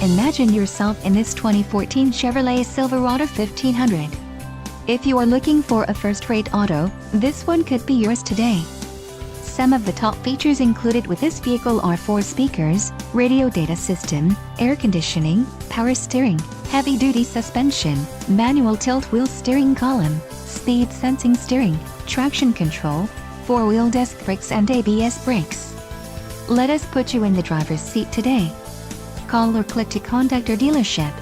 Imagine yourself in this 2014 Chevrolet Silverado 1500. If you are looking for a first-rate auto, this one could be yours today. Some of the top features included with this vehicle are 4 speakers, radio data system, air conditioning, power steering, heavy-duty suspension, manual tilt-wheel steering column, speed sensing steering, traction control, 4-wheel disc brakes and ABS brakes. Let us put you in the driver's seat today. Call or click to contact our dealership.